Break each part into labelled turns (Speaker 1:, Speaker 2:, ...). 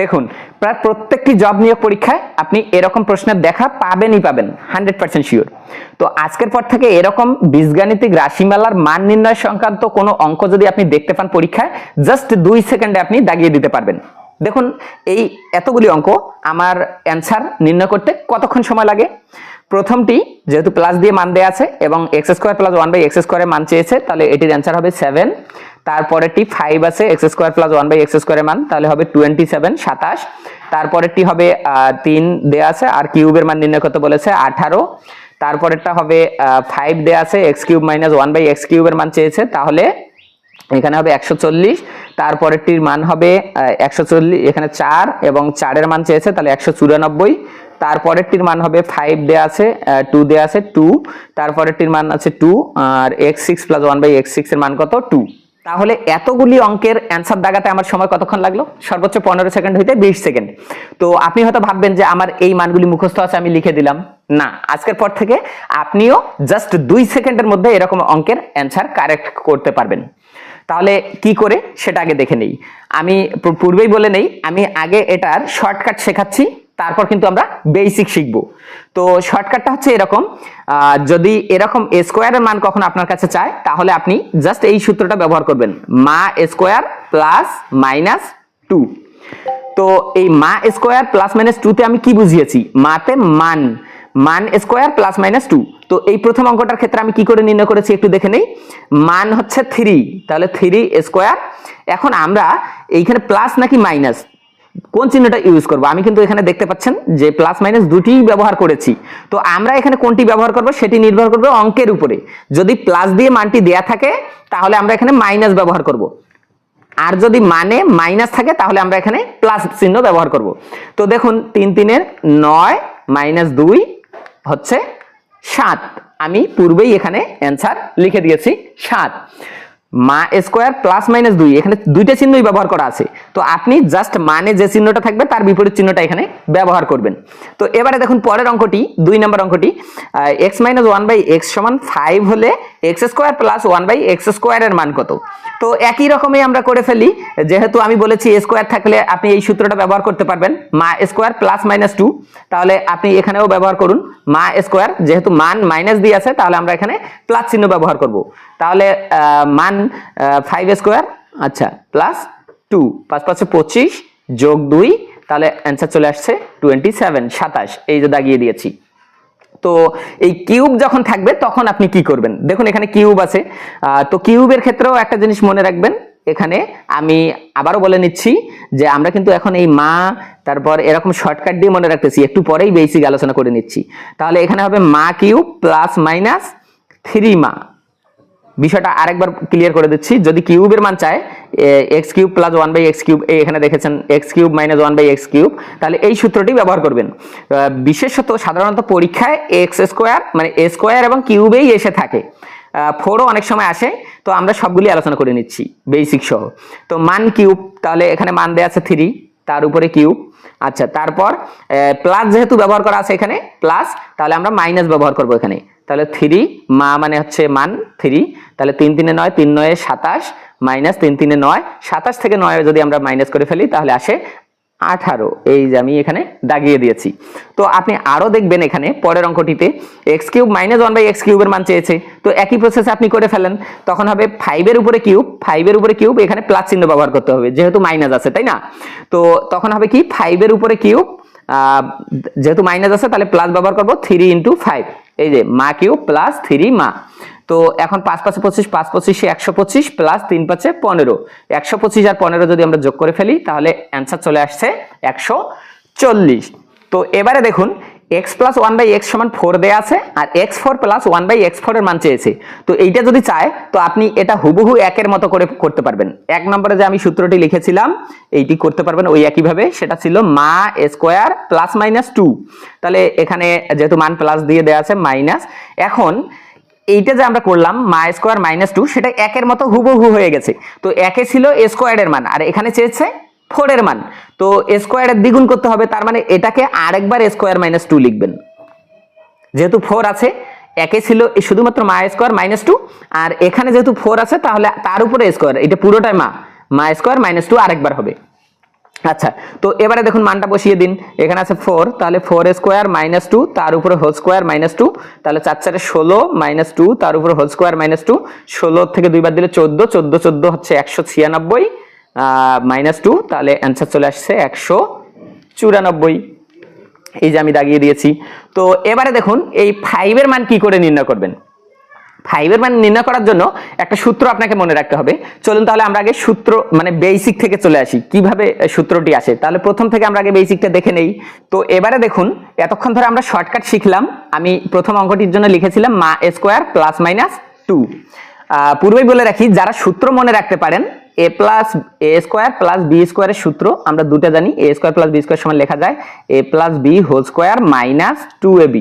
Speaker 1: দেখুন, প্রায় প্রত্যেকটি জব নিয়োগ পরীক্ষায় আপনি এরকম প্রশ্নের দেখা পাবেন 100% শিওর। তো আজকের পর থেকে এরকম বীজগাণিতিক রাশিমালার মান নির্ণয় সংক্রান্ত কোনো অঙ্ক যদি আপনি দেখতে পান পরীক্ষায়, জাস্ট 2 সেকেন্ডে আপনি দাগিয়ে দিতে পারবেন। দেখুন, এই এতগুলি অঙ্ক আমার অ্যান্সার নির্ণয় করতে কতক্ষণ সময় লাগে। প্রথমটি যেহেতু প্লাস দিয়ে মান দেয়া আছে এবং এক্স স্কোয়ার প্লাস 1/x স্কোয়ারের মান চেয়েছে, তাহলে এটির অ্যান্সার হবে 7। তারপরেরটি 5 আছে এক্স স্কোয়ার প্লাস 1/x স্কোয়ারের মান, তাহলে হবে 27 27। তারপরেরটি হবে 3 দেয়া আছে আর কিউবের মান নির্ণয় করতে বলেছে 18। তারপরেরটা হবে 5 দেয়া আছে এক্স কিউব মাইনাস 1/x কিউবের মান চেয়েছে, তাহলে এখানে হবে 140। তারপরেরটির মান হবে 140, এখানে 4 এবং 4 এর মান চেয়েছে, তাহলে 194। তারপরেরটির মান হবে 5 দেয়া আছে 2 দেয়া আছে 2। তারপরেরটির মান আছে 2 আর x6 প্লাস 1/x6 এর মান কত 2। তাহলে এতগুলি অঙ্কের অ্যান্সার দাগাতে আমার সময় কতক্ষণ লাগলো? সর্বোচ্চ 15 সেকেন্ড হইতে 20 সেকেন্ড। তো আপনি হয়তো ভাববেন যে আমার এই মানগুলি মুখস্থ আছে, আমি লিখে দিলাম। না, আজকের পর থেকে আপনিও জাস্ট 2 সেকেন্ডের মধ্যে এরকম অঙ্কের অ্যান্সার কারেক্ট করতে পারবেন। তাহলে কি করে সেটা আগে দেখে নেই। আমি পূর্বেই বলে নেই, আমি আগে এটার শর্টকাট শেখাচ্ছি, তারপর কিন্তু আমরা বেসিক শিখবো। তো শর্টকাটটা হচ্ছে এরকম, যদি এরকম এ স্কোয়ারের মান কখনো আপনার কাছে চায়, তাহলে আপনি জাস্ট এই সূত্রটা ব্যবহার করবেন, মা স্কোয়ার প্লাস মাইনাস 2। তো এই মা স্কোয়ার প্লাস মাইনাস 2 তে আমি কি বুঝিয়েছি? মাতে মান, মান স্কোয়ার প্লাস মাইনাস 2। তো এই প্রথম অঙ্কটার ক্ষেত্রে আমি কি করে নির্ণয় করেছি একটু দেখে নেই। মান হচ্ছে 3, তাহলে 3 স্কোয়ার। এখন আমরা এইখানে প্লাস নাকি মাইনাস কোন চিহ্নটা ইউজ করব? আমি কিন্তু এখানে দেখতে পাচ্ছেন যে প্লাস মাইনাস দুটিই ব্যবহার করেছি। তো আমরা এখানে কোনটি ব্যবহার করব সেটি নির্ভর করবে অঙ্কের উপরে। যদি প্লাস দিয়ে মানটি দেয়া থাকে তাহলে আমরা এখানে মাইনাস ব্যবহার করব, আর যদি মানে মাইনাস থাকে তাহলে আমরা এখানে প্লাস চিহ্ন ব্যবহার করব। তো দেখুন, 3 3 9 মাইনাস 2 হচ্ছে 7। আমি পূর্বেই এখানে অ্যান্সার লিখে দিয়েছি 7। মা স্কোয়ার প্লাস মাইনাস 2, এখানে দুইটা চিহ্নই ব্যবহার করা আছে। তো আপনি জাস্ট মানে যে চিহ্নটা থাকবে তার বিপরীত চিহ্নটা এখানে ব্যবহার করবেন। তো এবারে দেখুন পরের অঙ্কটি, 2 নম্বর অঙ্কটি, x মাইনাস 1/x সমান 5 হলে এক্স স্কোয়ার প্লাস 1/x স্কোয়ারের মান কত? তো একই রকমই আমরা করে ফেলি, যেহেতু আমি বলেছি এ স্কোয়ার থাকলে আপনি এই সূত্রটা ব্যবহার করতে পারবেন, মা স্কোয়ার প্লাস মাইনাস 2। তাহলে আপনি এখানেও ব্যবহার করুন মা স্কোয়ার, যেহেতু মান মাইনাস দিয়ে আছে তাহলে আমরা এখানে প্লাস চিহ্ন ব্যবহার করব। তাহলে মান 5 স্কোয়ার, আচ্ছা, প্লাস 2, 5 5 25 যোগ 2, তাহলে অ্যান্সার চলে আসছে 27 27। এই যে দাগিয়ে দিয়েছি। তো এই কিউব যখন থাকবে তখন আপনি কি করবেন? দেখুন এখানে কিউব আছে, তো কিউবের ক্ষেত্রেও একটা জিনিস মনে রাখবেন। এখানে আমি আবারও বলে নিচ্ছি যে আমরা কিন্তু এখন এই মা তারপর এরকম শর্টকাট দিয়ে মনে রাখতেছি, একটু পরেই বেসিক আলোচনা করে নিচ্ছি। তাহলে এখানে হবে মা কিউব প্লাস মাইনাস 3 মা। বিষয়টা আরেকবার ক্লিয়ার করে দিচ্ছি, যদি কিউবের মান চায় x cube plus 1/x cube, এখানে দেখেছেন x cube minus 1/x cube, তাহলে এই সূত্রটি ব্যবহার করবেন। বিশেষত সাধারণত পরীক্ষায় এক্স স্কোয়ার মানে এ স্কোয়ার এবং কিউবেই এসে থাকে, 4ও অনেক সময় আসে। তো আমরা সবগুলি আলোচনা করে নিচ্ছি বেসিক সহ। তো মান কিউব, তাহলে এখানে মান দেওয়া আছে 3, তার উপরে কিউব। আচ্ছা, তারপর প্লাস যেহেতু ব্যবহার করা আছে এখানে প্লাস, তাহলে আমরা মাইনাস ব্যবহার করবো এখানে। তাহলে 3 মা মানে হচ্ছে মান 3, তাহলে 3 3 9 3 9 27 মাইনাস 3 3 9, 27 থেকে 9 যদি আমরা মাইনাস করে ফেলি তাহলে আসে 18। এই যে আমি এখানে দাগিয়ে দিয়েছি। তো আপনি আরো দেখবেন এখানে পরের অঙ্কটিতে এক্স কিউব মাইনাস 1/x কিউবের মান চেয়েছে, তো একই প্রসেসে আপনি করে ফেলেন। তখন হবে 5 এর উপরে কিউব, 5 এর উপরে কিউব, এখানে প্লাস চিহ্ন ব্যবহার করতে হবে যেহেতু মাইনাস আছে, তাই না? তো তখন হবে কি 5 এর উপরে কিউব, যেহেতু মাইনাস আছে তাহলে প্লাস ব্যবহার করব 3 × 5, এই যে মা কিউব প্লাস 3 মা। তো এখন 5 5 25, 5 25 125 প্লাস 3 5 15, 125 আর 15 যদি আমরা যোগ করে ফেলি তাহলে অ্যান্সার চলে আসছে 140। তো এবারে দেখুন x প্লাস 1/x সমান 4 দেয়া আছে আর x4 প্লাস 1/x4 এর মান চেয়েছে। তো এইটা যদি চায় তো আপনি এটা হুবহু একের মতো করে করতে পারবেন। 1 নম্বরে যে আমি সূত্রটি লিখেছিলাম এইটি করতে পারবেন ওই একই ভাবে, সেটা ছিল মা স্কোয়ার প্লাস মাইনাস 2। তাহলে এখানে যেহেতু মান প্লাস দিয়ে দেয়া আছে মাইনাস, এখন এইটা যে আমরা করলাম মা স্কোয়ার মাইনাস 2, সেটা একের মতো হুবহু হয়ে গেছে। তো একে ছিল এ স্কোয়ারের মান আর এখানে চেয়েছে 4 এর মান, তো স্কোয়ারের দ্বিগুণ করতে হবে, তার মানে এটাকে আরেকবার স্কোয়ার মাইনাস 2 লিখবেন। যেহেতু 4 আছে, একে ছিল শুধুমাত্র মা স্কোয়ার মাইনাস 2, আর এখানে যেহেতু 4 আছে তাহলে তার উপরে স্কোয়ার, এটা পুরোটাই মা স্কোয়ার মাইনাস 2 আরেকবার হবে। আচ্ছা, তো এবারে দেখুন মানটা বসিয়ে দিন। এখানে আছে 4, তাহলে 4 স্কোয়ার মাইনাস 2 তার উপরে হোল স্কোয়ার মাইনাস 2, তাহলে 4 4 16 মাইনাস 2 তার উপরে হোল স্কোয়ার মাইনাস 2, 16 থেকে 2 বার দিলে 14, 14 14 হচ্ছে 196 মাইনাস 2, তাহলে অ্যান্সার চলে আসছে 194। এই যে আমি দাগিয়ে দিয়েছি। তো এবারে দেখুন এই 5 এর মান কি করে নির্ণয় করবেন। 5 এর মান নির্ণয় করার জন্য একটা সূত্র আপনাকে মনে রাখতে হবে। চলুন তাহলে আমরা আগে সূত্র মানে বেসিক থেকে চলে আসি, কিভাবে সূত্রটি আসে। তাহলে প্রথম থেকে আমরা আগে বেসিকটা দেখে নেই। তো এবারে দেখুন, এতক্ষণ ধরে আমরা শর্টকাট শিখলাম। আমি প্রথম অঙ্কটির জন্য লিখেছিলাম মা স্কোয়ার প্লাস মাইনাস 2। পূর্বেই বলে রাখি, যারা সূত্র মনে রাখতে পারেন, A plus A square plus B স্কোয়ারের সূত্র আমরা দুটো জানি। A square plus B square সমান লেখা যায় A plus B whole square minus 2ab।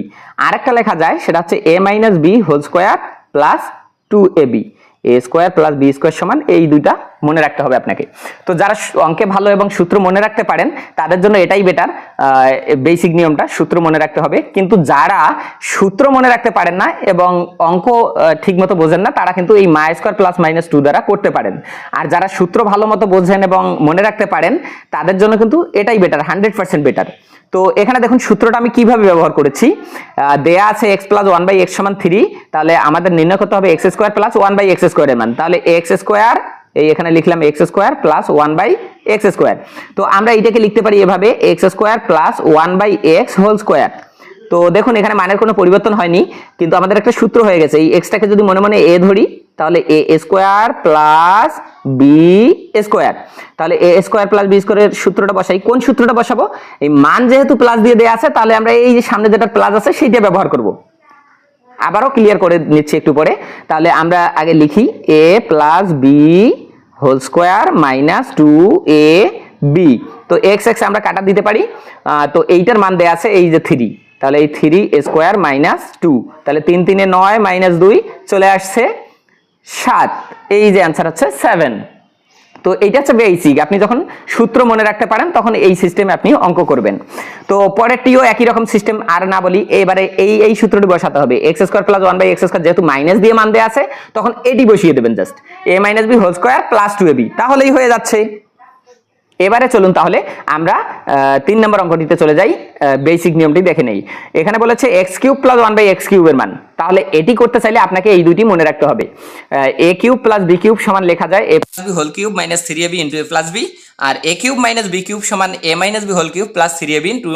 Speaker 1: আরেকটা লেখা যায় সেটা হচ্ছে A minus B whole square plus 2ab। A square plus B square সমান, এই দুইটা মনে রাখতে হবে আপনাকে। তো যারা অঙ্কে ভালো এবং সূত্র মনে রাখতে পারেন তাদের জন্য এটাই বেটার, বেসিক নিয়মটা সূত্র মনে রাখতে হবে। কিন্তু যারা সূত্র মনে রাখতে পারেন না এবং অঙ্ক ঠিক মতো বোঝেন না, তারা কিন্তু এই মা স্কোয়ার প্লাস মাইনাস 2 দ্বারা করতে পারেন। আর যারা সূত্র ভালো মতো বোঝেন এবং মনে রাখতে পারেন তাদের জন্য কিন্তু এটাই বেটার, 100% বেটার। তো এখানে দেখুন সূত্রটা আমি কিভাবে ব্যবহার করেছি। দেয়া আছে x প্লাস 1/x সমান 3, তাহলে আমাদের নির্ণয় করতে হবে x স্কোয়ার প্লাস 1/x স্কোয়ারের মান। তাহলে x স্কোয়ার, এই এখানে লিখলাম x square plus 1/x square. তো আমরা এইটাকে লিখতে পারি এভাবে x square plus 1/x whole square. তো দেখুন এখানে মানের কোনো পরিবর্তন হয়নি, কিন্তু আমাদের একটা সূত্র হয়ে গেছে। এই এক্সটাকে যদি মনে মনে a ধরি, তাহলে এ স্কোয়ার প্লাস বি স্কোয়ার। তাহলে এ স্কোয়ার প্লাস বি স্কোয়ারের সূত্রটা বসাই। কোন সূত্রটা বসাবো? এই মান যেহেতু প্লাস দিয়ে দেয়া আছে, তাহলে আমরা এই যে সামনে যেটা প্লাস আছে সেইটা ব্যবহার করব। আবারও ক্লিয়ার করে নিচ্ছি একটু পরে। তাহলে আমরা আগে লিখি A plus B whole square minus 2ab। তো এক্স এক্স আমরা কাটা দিতে পারি। তো এইটার মান দেয়া আছে এই যে 3, তাহলে এই 3 স্কোয়ার মাইনাস 2, তাহলে 3 3 9 মাইনাস 2 চলে আসছে 7। এই যে অ্যান্সার হচ্ছে 7। তো এইটা হচ্ছে বেসিক। আপনি যখন সূত্র মনে রাখতে পারেন তখন এই সিস্টেমে আপনি অঙ্ক করবেন। তো পরেরটিও একই রকম সিস্টেম, আর না বলি। এবারে এই সূত্রটি বসাতে হবে x square plus 1/x square, যেহেতু মাইনাস দিয়ে মান দেয়া আছে তখন এটি বসিয়ে দেবেন, just a minus B whole square plus 2ab, তাহলেই হয়ে যাচ্ছে। এবারে চলুন তাহলে আমরা 3 নম্বর অঙ্কটিতে চলে যাই, বেসিক নিয়মটি দেখে নেই। এখানে বলেছে এক্স কিউব প্লাস 1/x কিউবের মান। তাহলে এটি করতে চাইলে আপনাকে এই দুইটি মনে রাখতে হবে। A cube plus B cube সমান লেখা যায় A plus B whole cube minus 3ab into A plus B, আর A cube minus B cube সমান A minus B whole cube plus 3ab into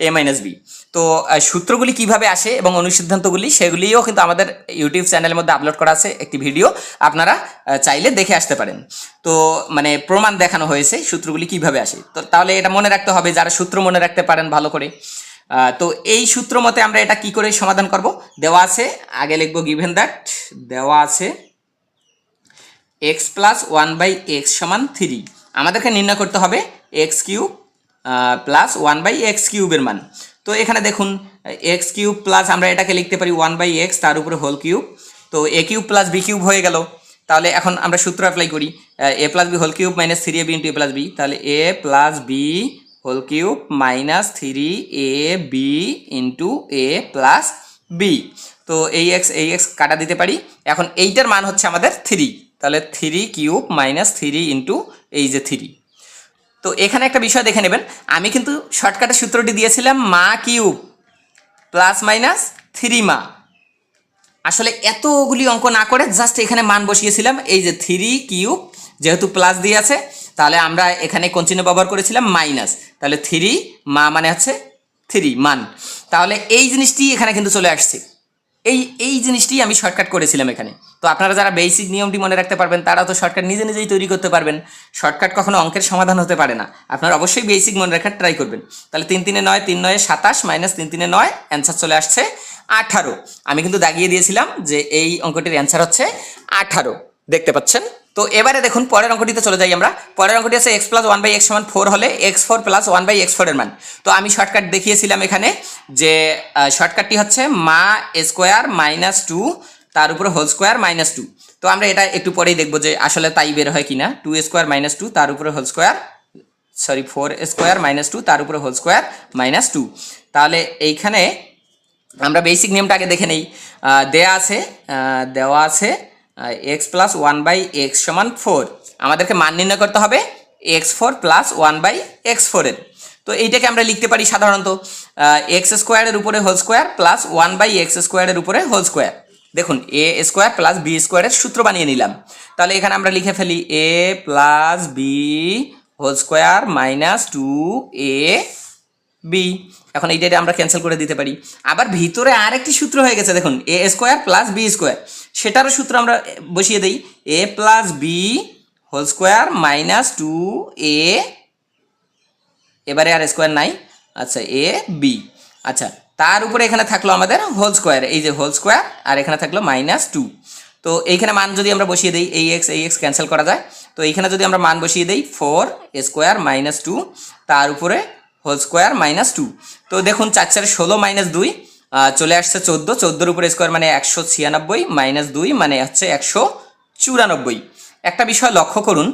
Speaker 1: A minus B. তো সূত্রগুলি কিভাবে আসে এবং অনুসিদ্ধান্তগুলি সেগুলিও কিন্তু আমাদের ইউটিউব চ্যানেলের মধ্যে আপলোড করা আছে একটি ভিডিও, আপনারা চাইলে দেখে আসতে পারেন। তো মানে প্রমাণ দেখানো হয়েছে সূত্রগুলি কিভাবে আসে। তো তাহলে এটা মনে রাখতে হবে যারা সূত্র মনে রাখতে পারেন ভালো করে। তো এই সূত্র মতে আমরা এটা কি করে সমাধান করব? দেওয়া আছে, আগে লিখবো গিভেন দ্যাট দেওয়া আছে x প্লাস 1/x সমান 3। আমাদেরকে নির্ণয় করতে হবে এক্স কিউব প্লাস 1/x কিউবের মান। তো এখানে দেখুন এক্স কিউব প্লাস আমরা এটাকে লিখতে পারি 1/x তার উপরে হোল কিউব। তো A cube plus B cube হয়ে গেল। তাহলে এখন আমরা সূত্র অ্যাপ্লাই করি, A plus B whole cube minus 3ab into A plus B. তাহলে A plus B whole cube minus 3ab into A plus B. তো এই এক্স কাটা দিতে পারি। এখন এইটার মান হচ্ছে আমাদের 3, তাহলে 3 কিউব মাইনাস 3 ইন্টু এই যে 3। তো এখানে একটা বিষয় দেখে নেবেন, আমি কিন্তু শর্টকাটের সূত্রটি দিয়েছিলাম মা কিউব প্লাস মাইনাস 3 মা। আসলে এতগুলি অঙ্ক না করে জাস্ট এখানে মান বসিয়েছিলাম, এই যে 3 কিউব, যেহেতু প্লাস দিয়ে আছে তাহলে আমরা এখানে কোন চিহ্ন ব্যবহার করেছিলাম মাইনাস, তাহলে 3 মা মানে হচ্ছে 3 মান। তাহলে এই জিনিসটি এখানে কিন্তু চলে আসছে, এই জিনিসটি আমি শর্টকাট করেছিলাম এখানে। তো আপনারা যারা বেসিক নিয়মটি মনে রাখতে পারবেন তারা তো শর্টকাট নিজে নিজেই তৈরি করতে পারবেন। শর্টকাট কখনো অঙ্কের সমাধান হতে পারে না, আপনারা অবশ্যই বেসিক মনে রাখার ট্রাই করবেন। তাহলে 3 3 9 3 9 27 মাইনাস 3 3 9, অ্যান্সার চলে আসছে 18। আমি কিন্তু দাগিয়ে দিয়েছিলাম যে এই অঙ্কটির অ্যান্সার হচ্ছে 18, দেখতে পাচ্ছেন। তো এবারে দেখুন পরের অঙ্কটিতে চলে যাই আমরা। পরের অঙ্কটি আছে x প্লাস 1/x সমান 4 হলে x4 প্লাস 1/x4 এর মান। তো আমি শর্টকাট দেখিয়েছিলাম এখানে যে শর্টকাটটি হচ্ছে মা স্কোয়ার মাইনাস 2 তার উপরে হোল স্কোয়ার মাইনাস 2। তো আমরা এটা একটু পরেই দেখবো যে আসলে তাই বের হয় কিনা। 2 স্কোয়ার মাইনাস 2 তার উপরে whole square, sorry 4 square minus 2 তার উপরে হোল স্কোয়ার মাইনাস 2। তাহলে এইখানে আমরা বেসিক নিয়মটা আগে দেখে নেই। দেওয়া আছে x প্লাস 1/x সমান 4। আমাদেরকে মান নির্ণয় করতে হবে x four plus one by x ফোরের। তো এইটাকে আমরা লিখতে পারি সাধারণত এক্স স্কোয়ারের উপরে whole square plus one by x স্কোয়ারের উপরে হোল স্কোয়ার। দেখুন এ স্কোয়ার প্লাস বি স্কোয়ারের সূত্র বানিয়ে নিলাম। তাহলে এখানে আমরা লিখে ফেলি A plus B whole square minus two A B. এখন এইটা আমরা ক্যান্সেল করে দিতে পারি। আবার ভিতরে আরেকটি সূত্র হয়ে গেছে, দেখুন A square plus B square, সেটারও সূত্র আমরা বসিয়ে দিই A plus B whole square minus two A, এবারে আর স্কোয়ার নাই, আচ্ছা এ বি। আচ্ছা তার উপরে এখানে থাকলো আমাদের হোল স্কোয়ার, এই যে হোল স্কোয়ার, আর এখানে থাকলো মাইনাস টু। তো এইখানে মান যদি আমরা বসিয়ে দিই এই এক্স ক্যান্সেল করা যায়, তো এইখানে যদি আমরা মান বসিয়ে দিই ফোর স্কোয়ার মাইনাস টু, তার উপরে হোল স্কোয়ার মাইনাস টু। তো দেখুন 4 4 16 মাইনাস 2 চলে আসছে 14, 14-র উপরে স্কোয়ার মানে 196 মাইনাস 2 মানে হচ্ছে 194। একটা বিষয় লক্ষ্য করুন,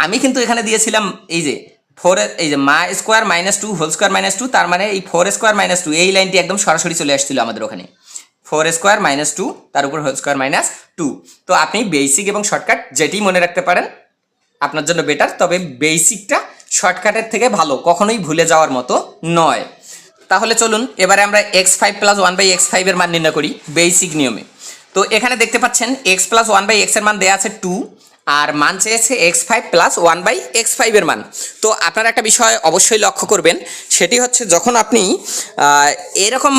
Speaker 1: আমি কিন্তু এখানে দিয়েছিলাম এই যে ফোরের এই যে মা square minus two whole square minus two, তার মানে এই ফোর স্কোয়ার মাইনাস টু এই লাইনটি একদম সরাসরি চলে আসছিল আমাদের ওখানে, ফোর স্কোয়ার মাইনাস টু তার উপর হোল স্কোয়ার মাইনাস টু। তো আপনি বেসিক এবং শর্টকাট যেটি মনে রাখতে পারেন আপনার জন্য বেটার, তবে বেসিকটা শর্টকাটের থেকে ভালো, কখনোই ভুলে যাওয়ার মতো নয়। তাহলে চলুন এবারে আমরা x five plus one by x ফাইভের মান নির্ণয় করি বেসিক নিয়মে। তো এখানে দেখতে পাচ্ছেন এক্স প্লাস ওয়ান বাই এক্সের মান দেওয়া আছে টু, আর মান চেয়েছে x five plus one by x ফাইভের মান। তো আপনারা একটা বিষয় অবশ্যই লক্ষ্য করবেন, সেটি হচ্ছে যখন আপনি এরকম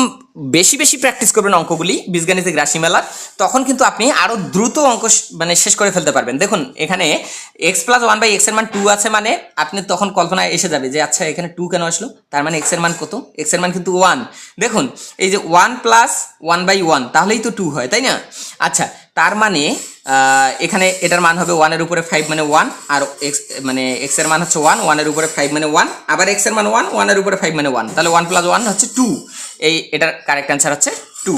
Speaker 1: বেশি বেশি প্র্যাকটিস করবেন অঙ্কগুলি বীজগাণিতিক রাশিমালার, তখন কিন্তু আপনি আরও দ্রুত অঙ্ক মানে শেষ করে ফেলতে পারবেন। দেখুন এখানে এক্স প্লাস ওয়ান বাই এক্সের মান টু আছে, মানে আপনি তখন কল্পনায় এসে যাবে যে আচ্ছা এখানে টু কেন আসলো, তার মানে এক্সের মান কত, এক্সের মান কিন্তু ওয়ান। দেখুন এই যে one plus one by one তাহলেই তো টু হয়, তাই না? আচ্ছা তার মানে এখানে এটার মান হবে ওয়ানের উপরে ফাইভ মানে ওয়ান, আর এক্স মানে এক্সের মান হচ্ছে ওয়ান, ওয়ানের উপরে ফাইভ মানে ওয়ান, আবার এক্সের মান ওয়ান, ওয়ানের উপরে ফাইভ মানে ওয়ান, তাহলে ওয়ান প্লাস ওয়ান হচ্ছে টু। এটার কারেক্ট অ্যান্সার হচ্ছে টু।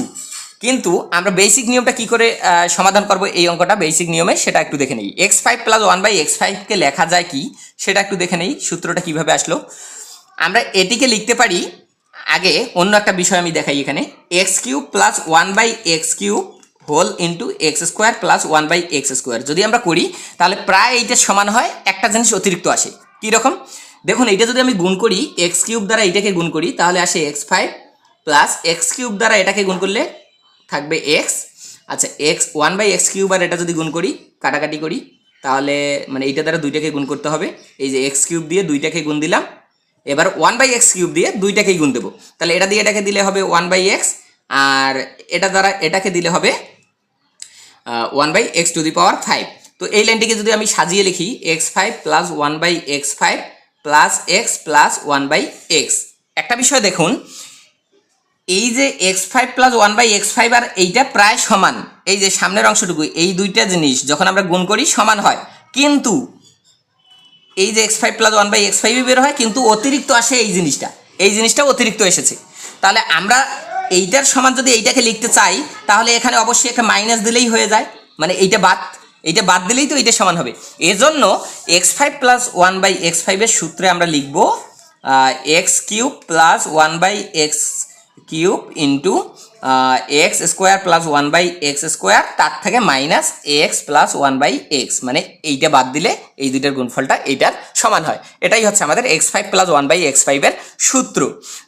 Speaker 1: কিন্তু আমরা বেসিক নিয়মটা কি করে সমাধান করব এই অঙ্কটা বেসিক নিয়মে, সেটা একটু দেখে নেই। X five plus one by X ফাইভকে লেখা যায় কি সেটা একটু দেখে নেই, সূত্রটা কিভাবে আসলো। আমরা এটিকে লিখতে পারি, আগে অন্য একটা বিষয় আমি দেখাই এখানে, x cube plus one by x cube whole into x square plus one by x square যদি আমরা করি তাহলে প্রায় এইটার সমান হয়, একটা জিনিস অতিরিক্ত আসে। কীরকম দেখুন, এইটা যদি আমি গুণ করি এক্স কিউব দ্বারা এইটাকে গুণ করি তাহলে আসে X five, plus X cube দ্বারা এটাকে গুণ করলে থাকবে এক্স। আচ্ছা X one by x cube আর এটা যদি গুণ করি কাটাকাটি করি তাহলে মানে এইটা দ্বারা দুইটাকে গুণ করতে হবে, এই যে এক্স কিউব দিয়ে দুইটাকে গুণ দিলাম, এবার ওয়ান বাই এক্স কিউব দিয়ে দুইটাকেই গুণ দেবো, তাহলে এটা দিয়ে এটাকে দিলে হবে ওয়ান বাই এক্স, আর এটা দ্বারা এটাকে দিলে হবে one by X to the power five. তো এই লাইনটিকে যদি আমি সাজিয়ে লিখি X five plus one by X five plus X plus one by X. একটা বিষয় দেখুন, এই যে X five plus one by X five আর এইটা প্রায় সমান, এই যে সামনের অংশটুকু এই দুইটা জিনিস যখন আমরা গুণ করি সমান হয়, কিন্তু এই যে X five plus one by X ফাইভই বের হয়, কিন্তু অতিরিক্ত আসে এই জিনিসটা অতিরিক্ত এসেছে। তাহলে আমরা এইটার সমান যদি এইটাকে লিখতে চাই তাহলে এখানে অবশ্যই একটা মাইনাস দিলেই হয়ে যায়, মানে এইটা বাদ দিলেই তো এইটা সমান হবে। এজন্য x five plus one by x ফাইভের সূত্রে আমরা লিখবো x cube plus one by x cube into x square plus one by x square, তার থেকে minus x plus one by x, মানে এইটা বাদ দিলে এই দুইটার গুণফলটা এইটার সমান হয়। এটাই হচ্ছে আমাদের x five plus one by x ফাইভের সূত্র।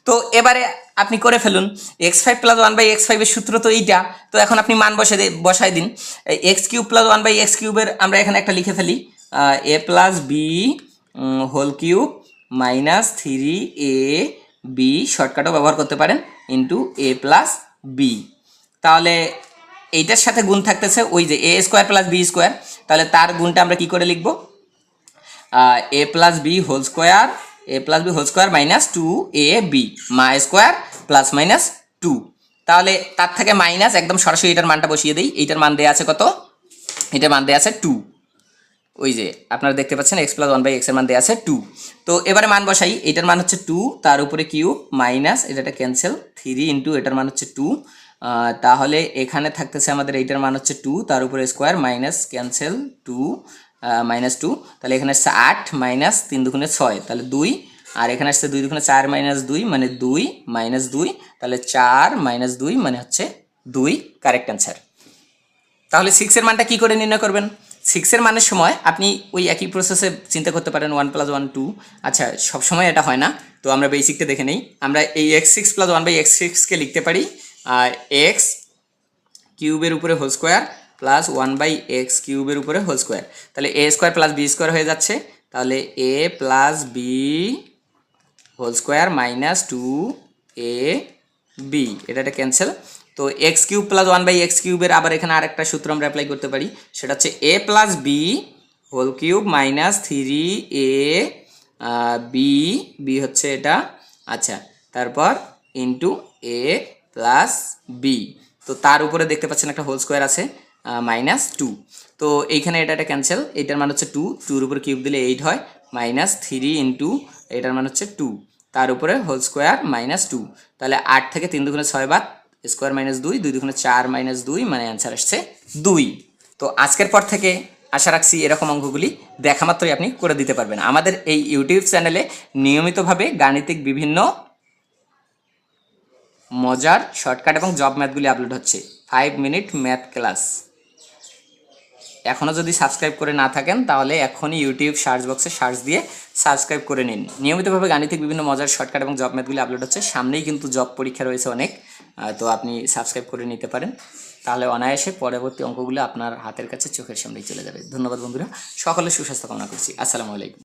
Speaker 1: তো এবারে আপনি করে ফেলুন, x five plus one by x ফাইভের সূত্র তো এইটা, তো এখন আপনি মান বসাই দিন। X cube plus one by X কিউবের আমরা এখানে একটা লিখে ফেলি A plus B whole cube minus three A B, শর্টকাটও ব্যবহার করতে পারেন, ইন্টু এ প্লাস বি। তাহলে এইটার সাথে গুণ থাকতেছে ওই যে A square plus B square, তাহলে তার গুণটা আমরা কি করে লিখব A plus B whole square minus two A B মা স্কোয়ার প্লাস মাইনাস টু। তাহলে তার থেকে মাইনাস একদম সরাসরি এটার মানটা বসিয়ে দিই, এইটার মান দেওয়া আছে কত, এটার মান দেওয়া আছে টু, ওই যে আপনারা দেখতে পাচ্ছেন এক্স প্লাস ওয়ান বাই এক্সের মান দেওয়া আছে টু। তো এবারে মান বসাই, এটার মান হচ্ছে টু, তার উপরে কিউব মাইনাস এটা ক্যান্সেল থ্রি ইন্টু এটার মান হচ্ছে টু, তাহলে এখানে থাকতেছে আমাদের এইটার মান হচ্ছে টু, তার উপরে square minus cancel two minus two, তাহলে এখানে আসছে আট মাইনাস তিন দুগুণে ছয়, তাহলে দুই, আর এখানে আসছে দুই দুগুণে চার মাইনাস দুই মানে দুই মাইনাস দুই, তাহলে চার মাইনাস দুই মানে হচ্ছে দুই, কারেক্ট অ্যান্সার। তাহলে সিক্সের মানটা কি করে নির্ণয় করবেন,
Speaker 2: সিক্সের মানের সময় আপনি ওই একই প্রসেসে চিন্তা করতে পারেন 1 + 1 2। আচ্ছা, সবসময় এটা হয় না, তো আমরা বেসিকটা দেখে নেই। আমরা এই x6 + 1/x6কে লিখতে পারি এক্স কিউবের উপরে হোল স্কোয়ার প্লাস 1/x³ উপরে হোল স্কোয়ার। তাহলে a² + b² হয়ে যাচ্ছে। তাহলে a + b whole square minus 2ab, এটা ক্যান্সেল। তো x³ + 1/x³ আবার এখানে আরেকটা সূত্র আমরা অ্যাপ্লাই করতে পারি, সেটা হচ্ছে a + b whole cube minus 3ab, b হচ্ছে এটা। আচ্ছা, তারপর ইন্টু a + b, তো তার উপরে দেখতে পাচ্ছেন একটা হোল স্কোয়ার আছে মাইনাস 2। তো এইখানে এটা ক্যান্সেল, এটার মান হচ্ছে 2, 2-র উপরে কিউব দিলে 8 হয়, মাইনাস 3 ইন্টু এটার মান হচ্ছে 2, তার উপরে হোল স্কোয়ার মাইনাস 2। তাহলে 8 থেকে 3 দুগুণে 6 বাদ, স্কোয়ার মাইনাস 2, 2 দুগুণে 4 মাইনাস 2, মানে অ্যান্সার আসছে 2। তো আজকের পর থেকে আশা রাখছি এরকম অঙ্কগুলি দেখা মাত্রই আপনি করে দিতে পারবেন। আমাদের এই ইউটিউব চ্যানেলে নিয়মিতভাবে গাণিতিক বিভিন্ন মজার শর্টকাট এবং জব ম্যাথগুলি আপলোড হচ্ছে। 5 মিনিট ম্যাথ ক্লাস। এখনও যদি সাবস্ক্রাইব করে না থাকেন তাহলে এখনই ইউটিউব সার্চ বক্সে সার্চ দিয়ে সাবস্ক্রাইব করে নিন। নিয়মিতভাবে গাণিতিক বিভিন্ন মজার শর্টকাট এবং জব ম্যাথগুলি আপলোড হচ্ছে। সামনেই কিন্তু জব পরীক্ষা রয়েছে অনেক, তো আপনি সাবস্ক্রাইব করে নিতে পারেন, তাহলে অনায়াসে পরবর্তী অঙ্কগুলো আপনার হাতের কাছে চোখের সামনেই চলে যাবে। ধন্যবাদ বন্ধুরা, সকলের সুস্বাস্থ্য কামনা করছি। আসসালামু আলাইকুম।